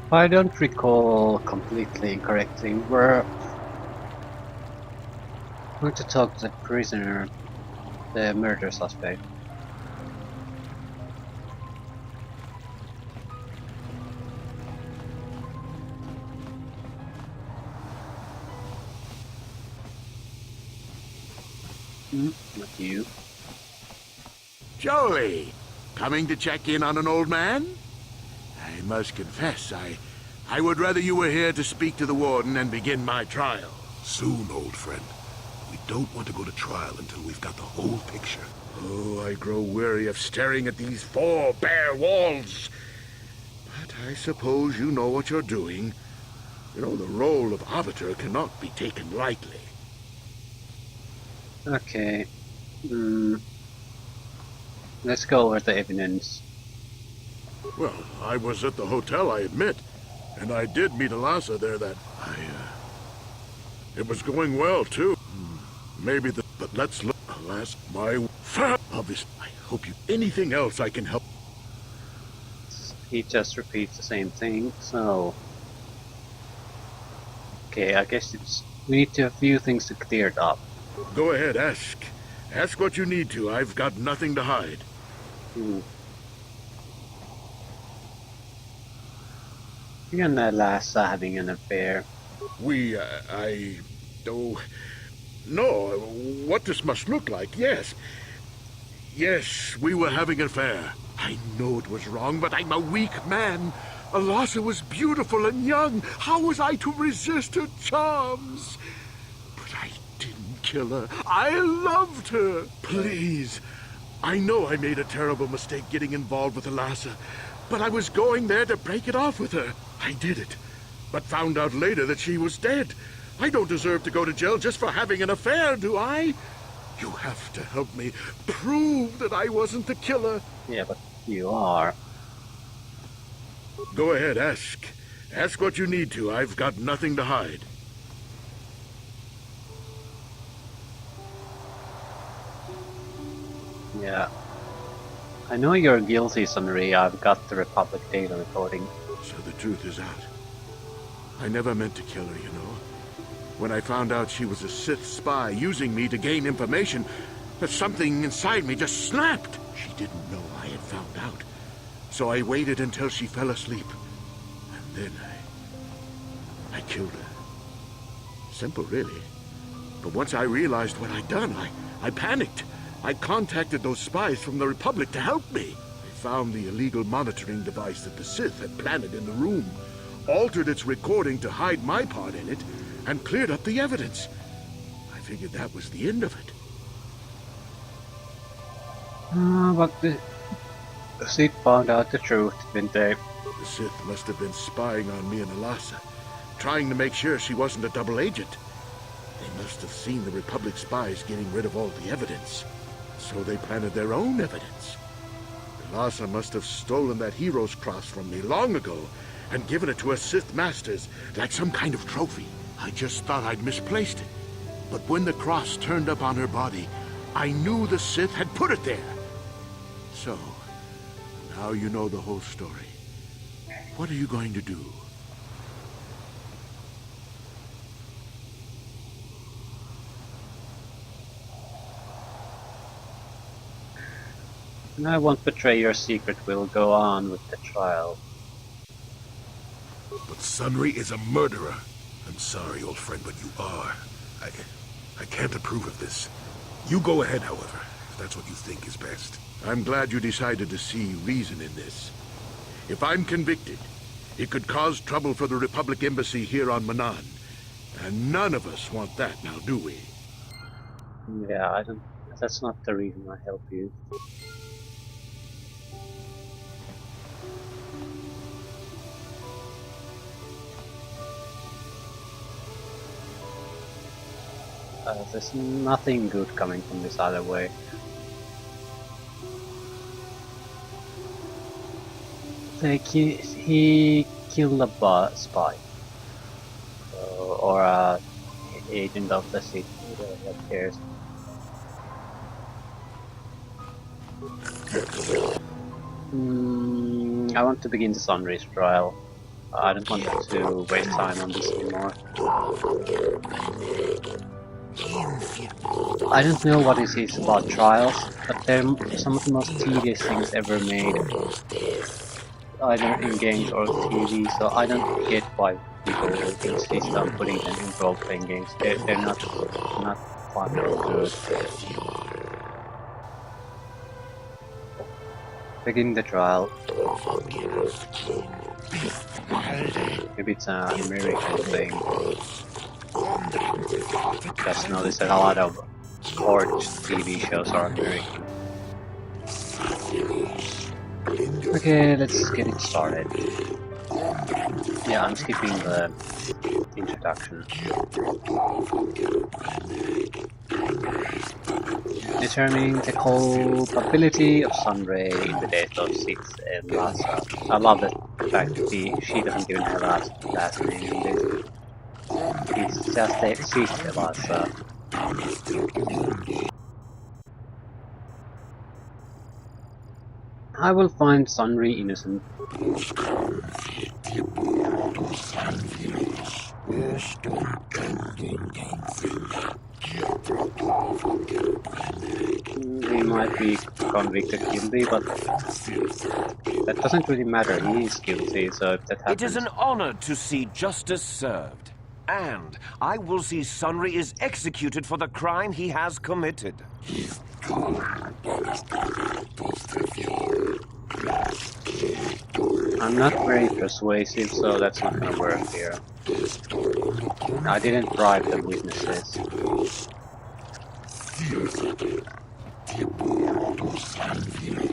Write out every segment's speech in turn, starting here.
If I don't recall completely incorrectly, we're going to talk to the prisoner, the murder suspect. Not you. Joey, coming to check in on an old man? I must confess, I would rather you were here to speak to the warden and begin my trial. Soon, old friend. We don't want to go to trial until we've got the whole picture. Oh, I grow weary of staring at these four bare walls. But I suppose you know what you're doing. You know, the role of arbiter cannot be taken lightly. Okay. Let's go over the evidence. Well, I was at the hotel, I admit. And I did meet Alasa there that... It was going well, too. Maybe the... But let's look... Alas, my... Obvious. I hope you... Anything else I can help... He just repeats the same thing, so... Okay, I guess we need to a few things to clear it up. Go ahead, ask. Ask what you need to. I've got nothing to hide. You and Lhasa having an affair. Oh... No, what this must look like, yes. Yes, we were having an affair. I know it was wrong, but I'm a weak man. Alasa was beautiful and young. How was I to resist her charms? But I didn't kill her. I loved her. Please. I know I made a terrible mistake getting involved with Alasa, but I was going there to break it off with her. I did it, but found out later that she was dead. I don't deserve to go to jail just for having an affair, do I? You have to help me prove that I wasn't the killer. Yeah, but you are. Go ahead, ask. Ask what you need to. I've got nothing to hide. Yeah. I know you're guilty, Sunri. I've got the Republic data recording. So the truth is out. I never meant to kill her, you know. When I found out she was a Sith spy using me to gain information, that something inside me just snapped. She didn't know I had found out. So I waited until she fell asleep. And then I killed her. Simple, really. But once I realized what I'd done, I panicked. I contacted those spies from the Republic to help me. They found the illegal monitoring device that the Sith had planted in the room, altered its recording to hide my part in it, and cleared up the evidence. I figured that was the end of it. But the Sith found out the truth, didn't they? The Sith must have been spying on me and Alasa, trying to make sure she wasn't a double agent. They must have seen the Republic spies getting rid of all the evidence, so they planted their own evidence. Alasa must have stolen that hero's cross from me long ago and given it to her Sith masters like some kind of trophy. I just thought I'd misplaced it. But when the cross turned up on her body, I knew the Sith had put it there. So, now you know the whole story. What are you going to do? And I won't betray your secret. We'll go on with the trial. But Sunry is a murderer. I'm sorry, old friend, but you are. I can't approve of this. You go ahead, however, if that's what you think is best. I'm glad you decided to see reason in this. If I'm convicted, it could cause trouble for the Republic Embassy here on Manan. And none of us want that now, do we? Yeah, I don't. That's not the reason I help you. There's nothing good coming from this other way. Like he killed a spy, or a agent of the city. What cares? I want to begin the Sunrise trial. I don't want to waste time on this anymore. I don't know what it is about trials, but they're some of the most tedious things ever made, either in games or TV, so I don't get why people insist on putting them in role-playing games. They're not fun or good. Begin the trial. Maybe it's an American thing. Just noticed that a lot of court TV shows are American. Okay, let's get it started. Yeah, I'm skipping the introduction. Determining the culpability of Sunray in the death of Six and Lhasa. I love the fact that she doesn't even have a last name in this. It's just a Six Lhasa. I will find Sunray innocent. He might be convicted guilty, but that doesn't really matter. He is guilty, so if that happens... It is an honor to see justice served. And I will see Sunray is executed for the crime he has committed. I'm not very persuasive, so that's not gonna work here. I didn't bribe the witnesses.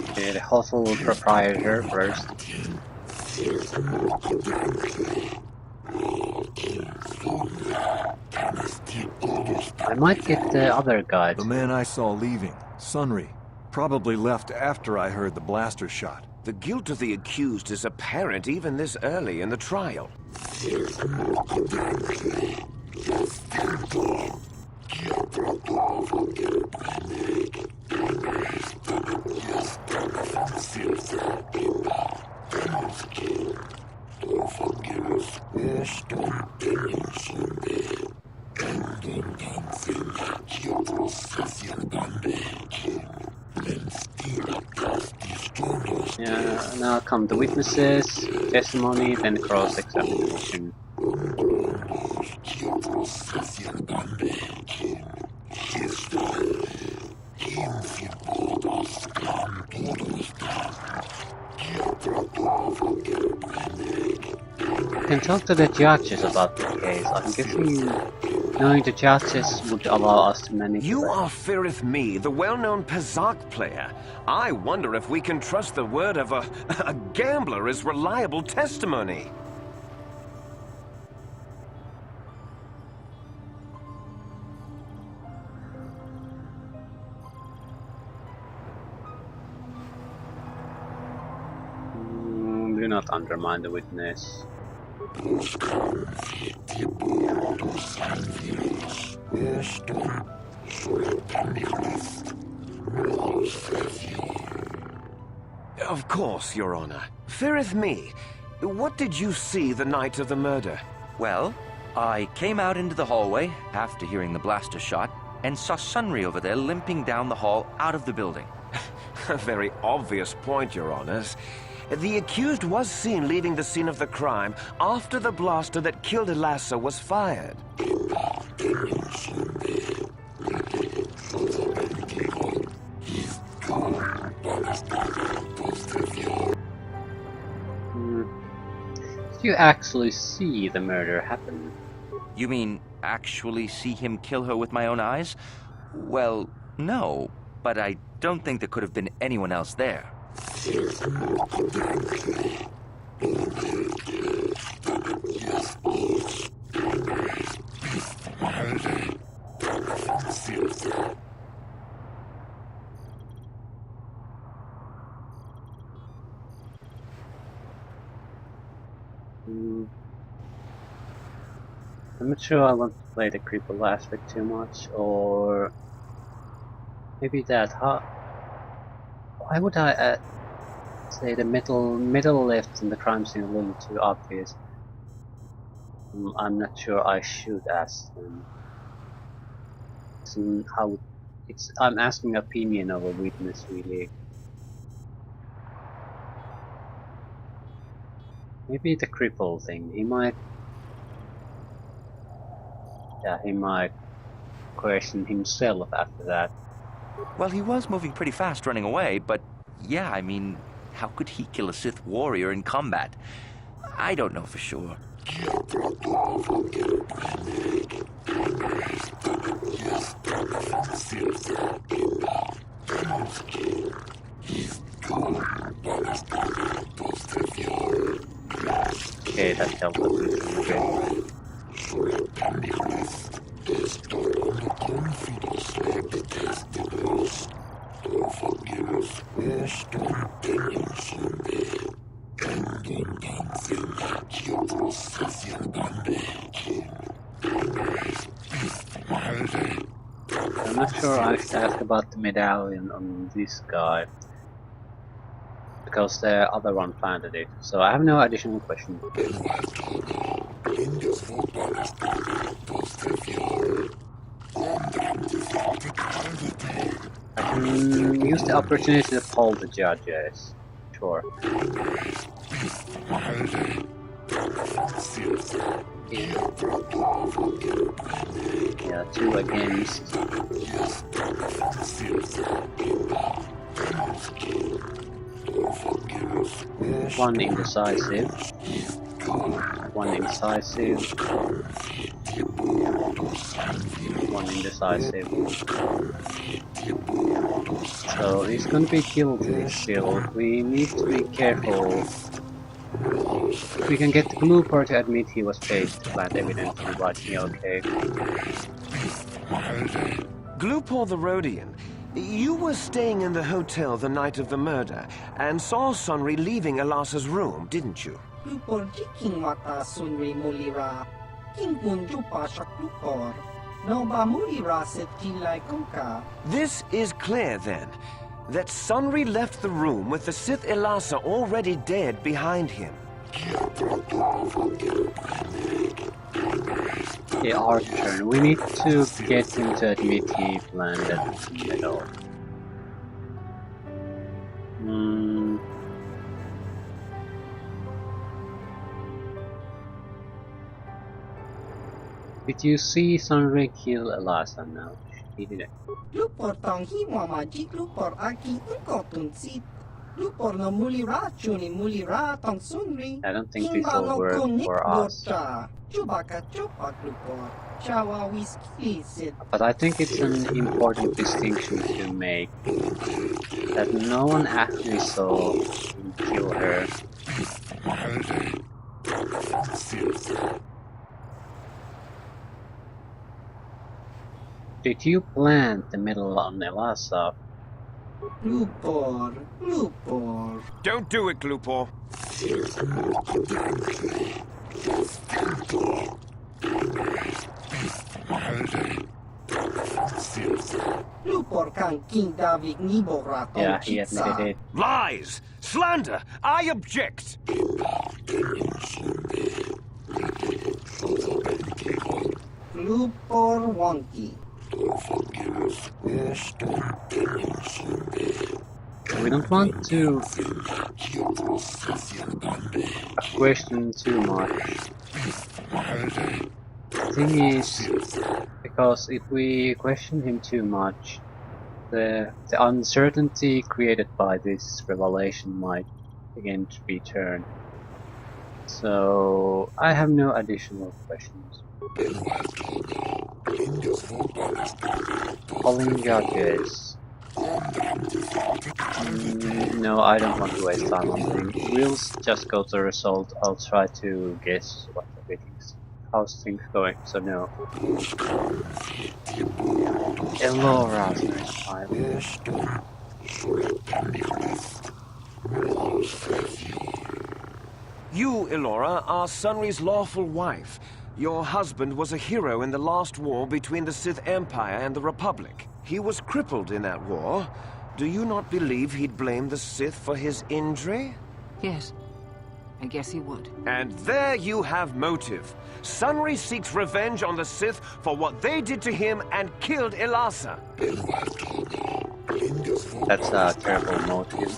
Okay, the hostel proprietor first. I might get the other guy. The man I saw leaving, Sunray, probably left after I heard the blaster shot. The guilt of the accused is apparent even this early in the trial. Yeah, now come the witnesses, testimony, then cross-examination. You can talk to the judges about the case. I'm guessing knowing the judges would allow us to manipulate. You are Firith Me, the well-known Pazak player. I wonder if we can trust the word of a gambler as reliable testimony. Do not undermine the witness. Of course, Your Honor. Firith Me, what did you see the night of the murder? Well, I came out into the hallway after hearing the blaster shot and saw Sunray over there limping down the hall out of the building. A very obvious point, Your Honors. The accused was seen leaving the scene of the crime after the blaster that killed Elassa was fired. Did you actually see the murder happen? You mean actually see him kill her with my own eyes? Well, no, but I don't think there could have been anyone else there. I'm not sure I want to play the cripple aspect too much, or maybe that. Why would I say the middle left in the crime scene a little too obvious? I'm not sure I should ask them. I'm asking opinion of a witness, really. Maybe the cripple thing. He might question himself after that. Well, he was moving pretty fast running away, but yeah, I mean, how could he kill a Sith warrior in combat? I don't know for sure. Okay, that helped a bit. I'm not sure I should ask about the medallion on this guy, because the other one planted it, so I have no additional questions. I can use the opportunity to poll the judges. Sure. Yeah, 2 against. 1 indecisive. 1 indecisive. 1 indecisive. So he's gonna be guilty still. We need to be careful. If we can get the Glooper to admit he was paid to plant evidence, he might be okay. Glooper the Rhodian, you were staying in the hotel the night of the murder and saw Sunry leaving Elassa's room, didn't you? Glupor jiking mata Sunry mulira. King punjupa shak glupor. No ba mulira set kilai kunka. This is clear, then, that Sunry left the room with the Sith Elassa already dead behind him. Okay, our turn. We need to get him to admit he planted metal. Did you see Sunray kill Elassa now? He didn't. Glupor tong hi mamaji glupor aki unkotun sit. Glupor no mulira chuni mulira tong Sunry. I don't think this will work for us. Chubaka chupa glupor. Chawa whiskey sit. But I think it's an important distinction to make. That no one actually saw him kill her. Did you plant the metal on Elassa? Glupor, glupor. Don't do it, Glooper. Glupor kan king David nibora tong Yeah, he admitted it. Lies! Slander! I object! Glupor wonky. We don't want to question too much. The thing is, because if we question him too much, the uncertainty created by this revelation might again return. So I have no additional questions. Calling judges. No, I don't want to waste time on them. We'll just go to the result. I'll try to guess what the bit is. How's things going? So no. Elora's next time. You, Elora, are Sunry's lawful wife. Your husband was a hero in the last war between the Sith Empire and the Republic. He was crippled in that war. Do you not believe he'd blame the Sith for his injury? Yes, I guess he would. And there you have motive. Sunry seeks revenge on the Sith for what they did to him and killed Elasa. That's a terrible motive.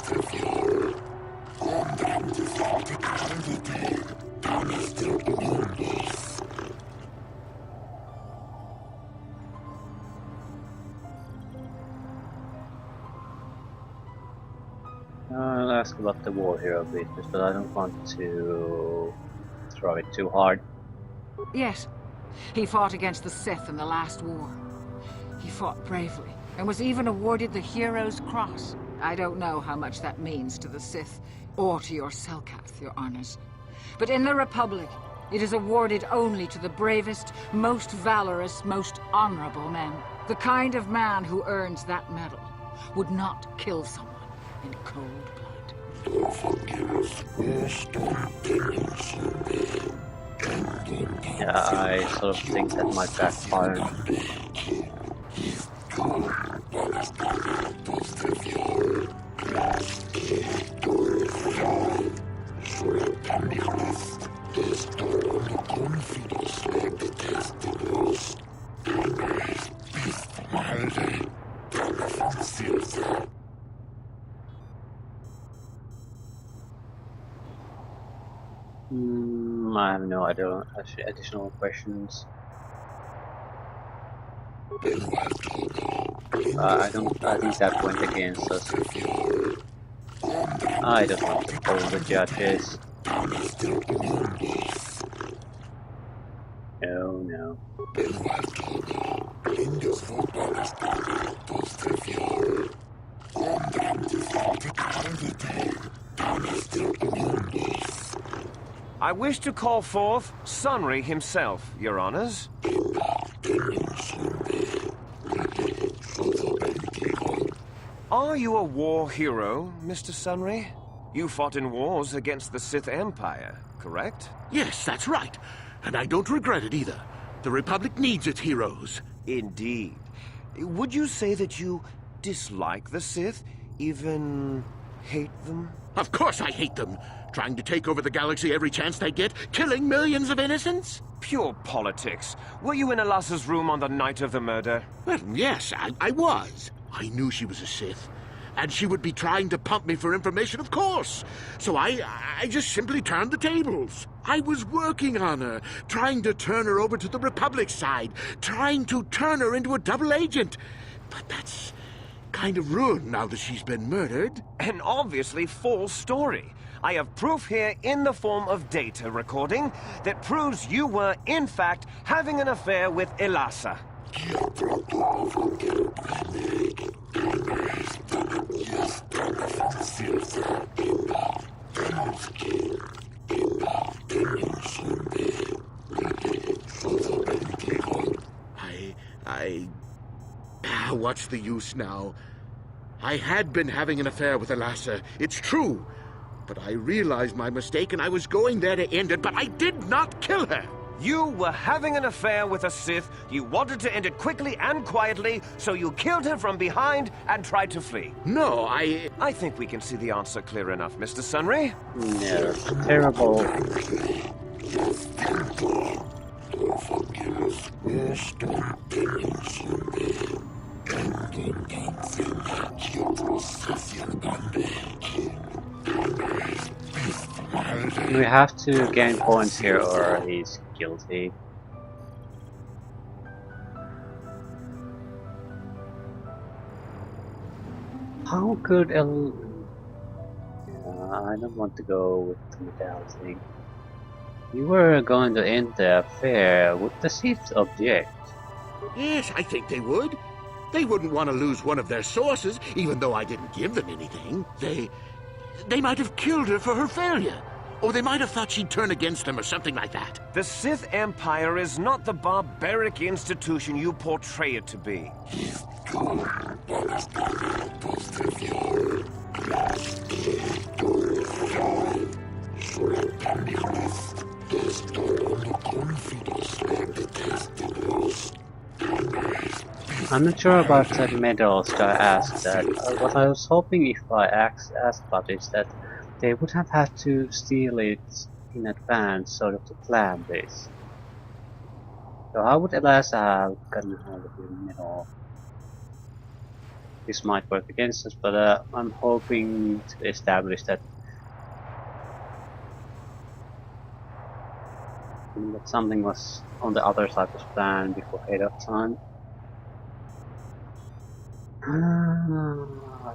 I'll ask about the war hero bit, but I don't want to throw it too hard. Yes. He fought against the Sith in the last war. He fought bravely, and was even awarded the Hero's Cross. I don't know how much that means to the Sith, or to your Selkath, your honors. But in the Republic, it is awarded only to the bravest, most valorous, most honorable men. The kind of man who earns that medal would not kill someone in cold blood. Yeah, I sort of think that might backfire. I have no idea. Additional questions. I think that went against us. I don't want to call the judges. Oh no. I wish to call forth Sunry himself, your honors. Are you a war hero, Mr. Sunry? You fought in wars against the Sith Empire, correct? Yes, that's right. And I don't regret it either. The Republic needs its heroes. Indeed. Would you say that you dislike the Sith? Even hate them? Of course I hate them. Trying to take over the galaxy every chance they get, killing millions of innocents? Pure politics. Were you in Elasa's room on the night of the murder? Well, yes, I was. I knew she was a Sith. And she would be trying to pump me for information, of course. So I just simply turned the tables. I was working on her, trying to turn her over to the Republic side, trying to turn her into a double agent. But that's kind of ruined now that she's been murdered. An obviously false story. I have proof here in the form of data recording that proves you were, in fact, having an affair with Elasa. What's the use now? I had been having an affair with Elasa, it's true. But I realized my mistake and I was going there to end it, but I did not kill her. You were having an affair with a Sith. You wanted to end it quickly and quietly, so you killed her from behind and tried to flee. No, I think we can see the answer clear enough, Mr. Sunry. No, terrible. We have to gain points here or he's guilty. How could I don't want to go with the medal thing. You were going to end the affair with the Sith object. Yes, I think they would. They wouldn't want to lose one of their sources, even though I didn't give them anything. They might have killed her for her failure. Or they might have thought she'd turn against them or something like that. The Sith Empire is not the barbaric institution you portray it to be. I'm not sure about that medals that I asked that. What I was hoping if I asked about is that They would have had to steal it in advance, sort of to plan this. So how would Eliza have gotten hold of the middle? This might work against us, but I'm hoping to establish that something was on the other side was planned before ahead of time.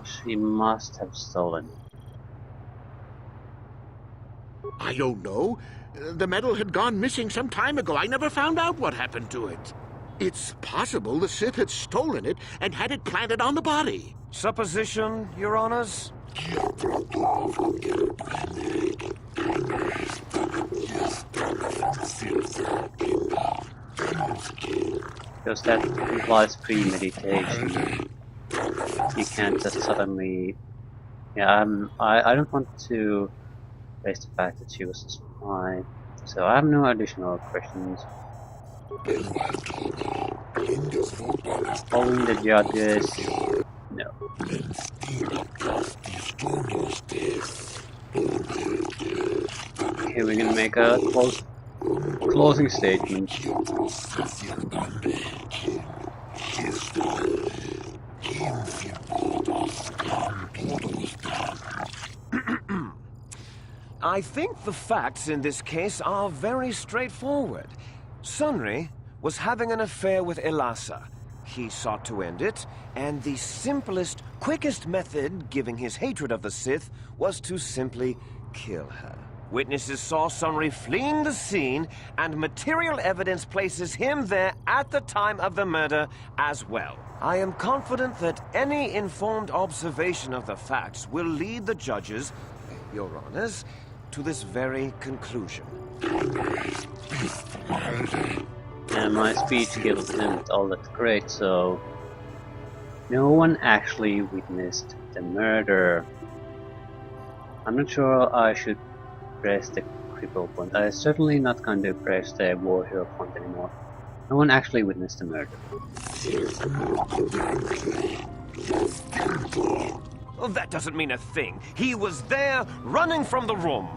She must have stolen it. I don't know. The medal had gone missing some time ago. I never found out what happened to it. It's possible the Sith had stolen it and had it planted on the body. Supposition, Your Honors? Because that implies premeditation. You can't just suddenly... Yeah, I don't want to face the fact that she was a spy. So I have no additional questions. Following the judges... No. Okay, we're gonna make a closing statement. I think the facts in this case are very straightforward. Sunry was having an affair with Elasa. He sought to end it, and the simplest, quickest method, given his hatred of the Sith, was to simply kill her. Witnesses saw Sunry fleeing the scene, and material evidence places him there at the time of the murder as well. I am confident that any informed observation of the facts will lead the judges, Your Honors, to this very conclusion. And my speech skills isn't all that great, so... No one actually witnessed the murder. I'm not sure I should press the cripple point. I'm certainly not going to press the war hero point anymore. No one actually witnessed the murder. Well, that doesn't mean a thing. He was there, running from the room.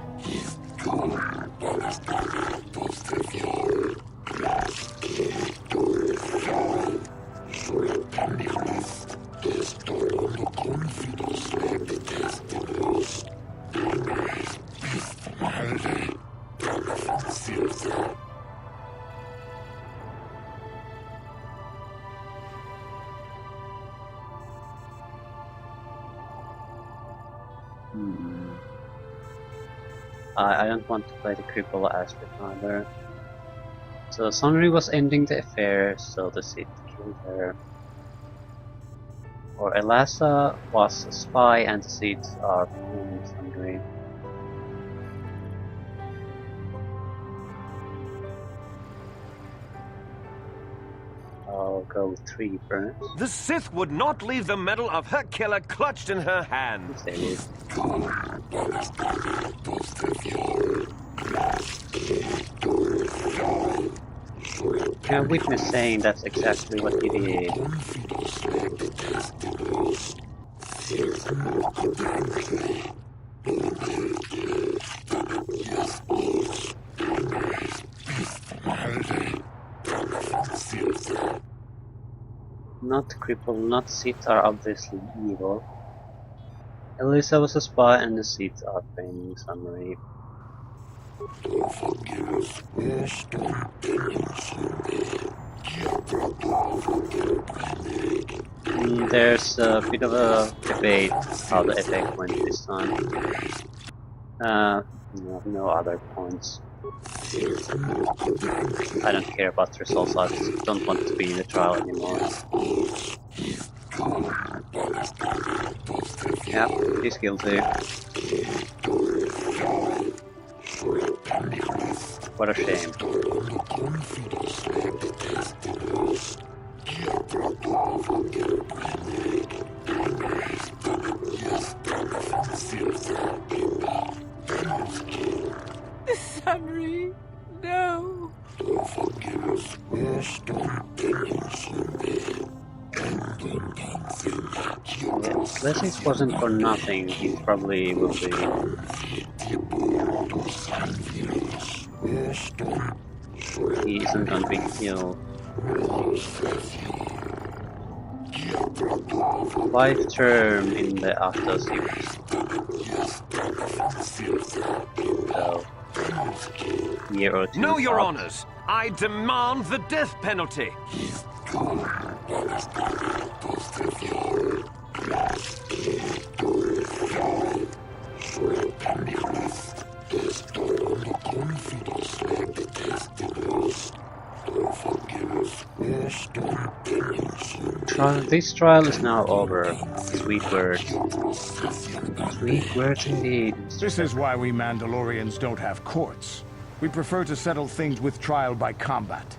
I don't want to play the cripple aspect either. So Sunry was ending the affair, so the Sith killed her. Or Elasa was a spy and the Sith are playing Sunry. I'll go with 3 first. The Sith would not leave the medal of her killer clutched in her hand. Yes, they would. Yeah, witness saying that's exactly what he did. Not cripple, not Sith are obviously evil. Elisa was a spy and the Sith are playing Sunry. There's a bit of a debate how the attack went this time. No other points. I don't care about the results, I just don't want to be in the trial anymore. Yep, he's guilty. What a shame. Sunry, no. Unless it wasn't for nothing, he probably will be. He isn't gonna be killed. Life term in the after series. So, year or two. No, Your tops. Honors! I demand the death penalty! This trial is now over. Sweet words. Sweet words indeed. This is why we Mandalorians don't have courts. We prefer to settle things with trial by combat.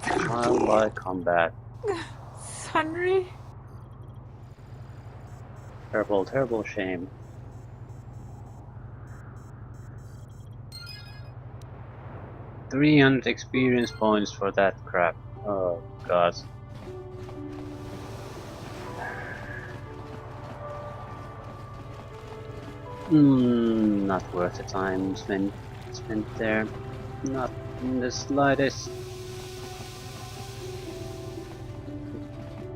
Trial by combat. Sunry? Terrible, terrible shame. $300 experience points for that crap. Oh god. Not worth the time spent there. Not in the slightest.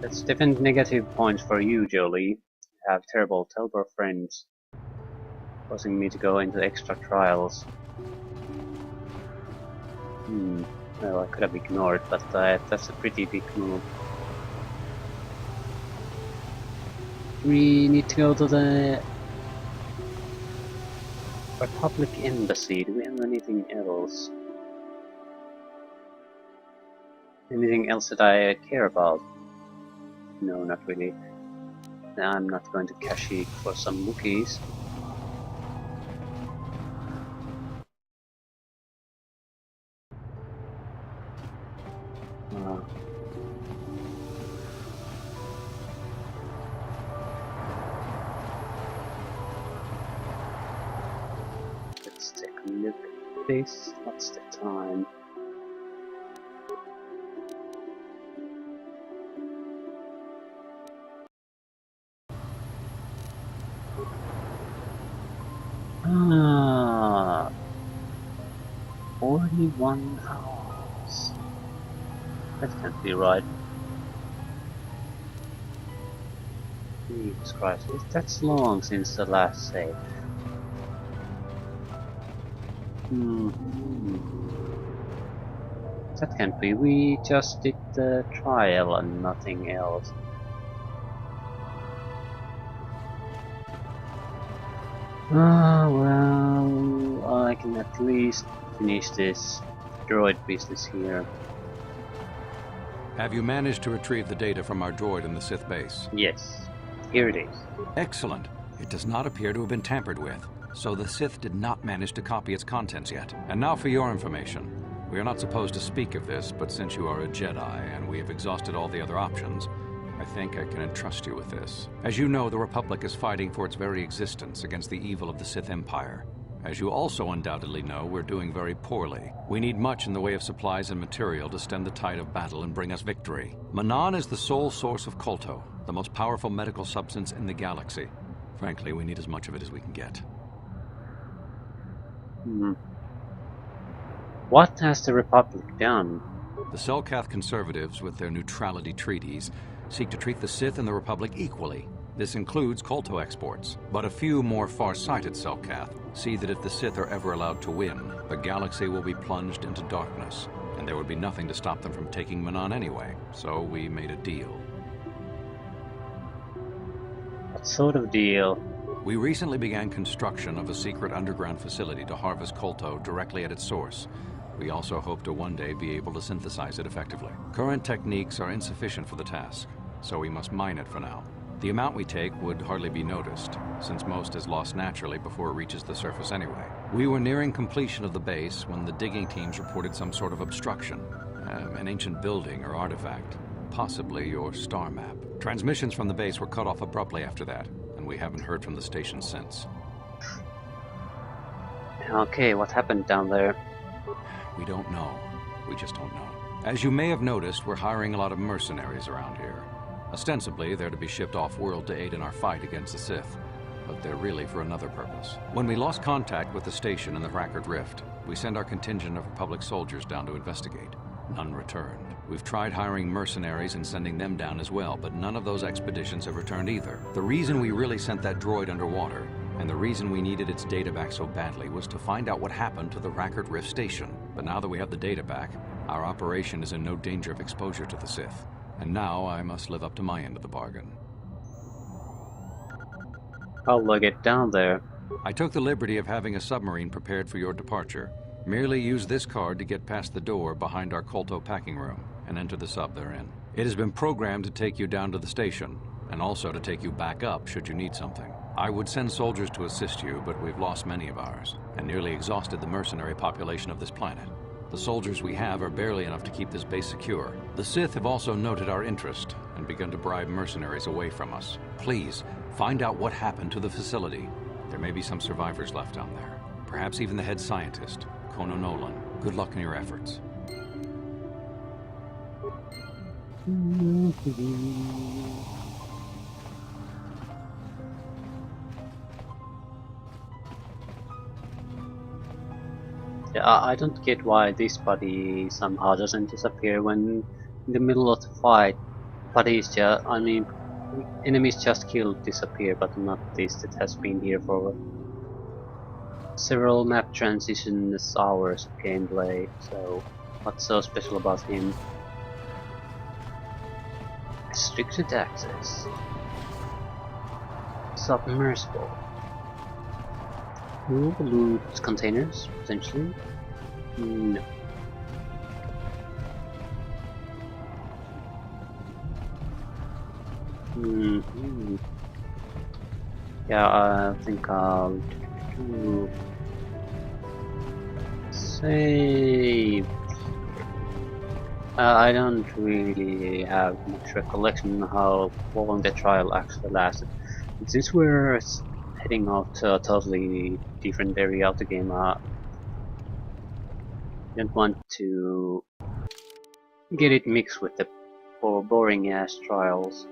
That's definitely negative points for you, Jolie. You have terrible friends, causing me to go into extra trials. Well, I could have ignored, but that's a pretty big move. We need to go to the Republic Embassy. Do we have anything else? Anything else that I care about? No, not really. I'm not going to Kashyyyk for some Wookiees. Let's take a look at this. What's the time? Ah, 41 hours. That can't be right. Jesus Christ, that's long since the last save. That can't be. We just did the trial and nothing else. Ah, well, I can at least finish this droid business here. Have you managed to retrieve the data from our droid in the Sith base? Yes, here it is. Excellent. It does not appear to have been tampered with, so the Sith did not manage to copy its contents yet. And now for your information. We are not supposed to speak of this, but since you are a Jedi and we have exhausted all the other options, I think I can entrust you with this. As you know, the Republic is fighting for its very existence against the evil of the Sith Empire. As you also undoubtedly know, we're doing very poorly. We need much in the way of supplies and material to stem the tide of battle and bring us victory. Manan is the sole source of Kolto, the most powerful medical substance in the galaxy. Frankly, we need as much of it as we can get. What has the Republic done? The Selkath conservatives, with their neutrality treaties, seek to treat the Sith and the Republic equally. This includes Kolto exports, but a few more far-sighted Selkath see that if the Sith are ever allowed to win, the galaxy will be plunged into darkness, and there would be nothing to stop them from taking Manan anyway, so we made a deal. What sort of deal? We recently began construction of a secret underground facility to harvest Kolto directly at its source. We also hope to one day be able to synthesize it effectively. Current techniques are insufficient for the task, so we must mine it for now. The amount we take would hardly be noticed, since most is lost naturally before it reaches the surface anyway. We were nearing completion of the base when the digging teams reported some sort of obstruction. An ancient building or artifact, possibly your star map. Transmissions from the base were cut off abruptly after that, and we haven't heard from the station since. Okay, what happened down there? We don't know. We just don't know. As you may have noticed, we're hiring a lot of mercenaries around here. Ostensibly, they're to be shipped off-world to aid in our fight against the Sith, but they're really for another purpose. When we lost contact with the station in the Rackard Rift, we sent our contingent of Republic soldiers down to investigate. None returned. We've tried hiring mercenaries and sending them down as well, but none of those expeditions have returned either. The reason we really sent that droid underwater, and the reason we needed its data back so badly, was to find out what happened to the Rackard Rift station. But now that we have the data back, our operation is in no danger of exposure to the Sith. And now I must live up to my end of the bargain. How will I get down there? I took the liberty of having a submarine prepared for your departure. Merely use this card to get past the door behind our KOTOR packing room and enter the sub they're in. It has been programmed to take you down to the station, and also to take you back up should you need something. I would send soldiers to assist you, but we've lost many of ours, and nearly exhausted the mercenary population of this planet. The soldiers we have are barely enough to keep this base secure. The Sith have also noted our interest and begun to bribe mercenaries away from us. Please, find out what happened to the facility. There may be some survivors left down there. Perhaps even the head scientist, Kono Nolan. Good luck in your efforts. Yeah, I don't get why this body somehow doesn't disappear when in the middle of the fight. Bodies just, I mean, enemies just killed disappear, but not this that has been here for several map transitions, hours of gameplay, so what's so special about him? Restricted access. Submersible. Loot containers, potentially? No. Yeah, I think I'll do save. I don't really have much recollection of how long the trial actually lasted. Since we're heading off to a totally different area of the game, I don't want to get it mixed with the boring ass trials.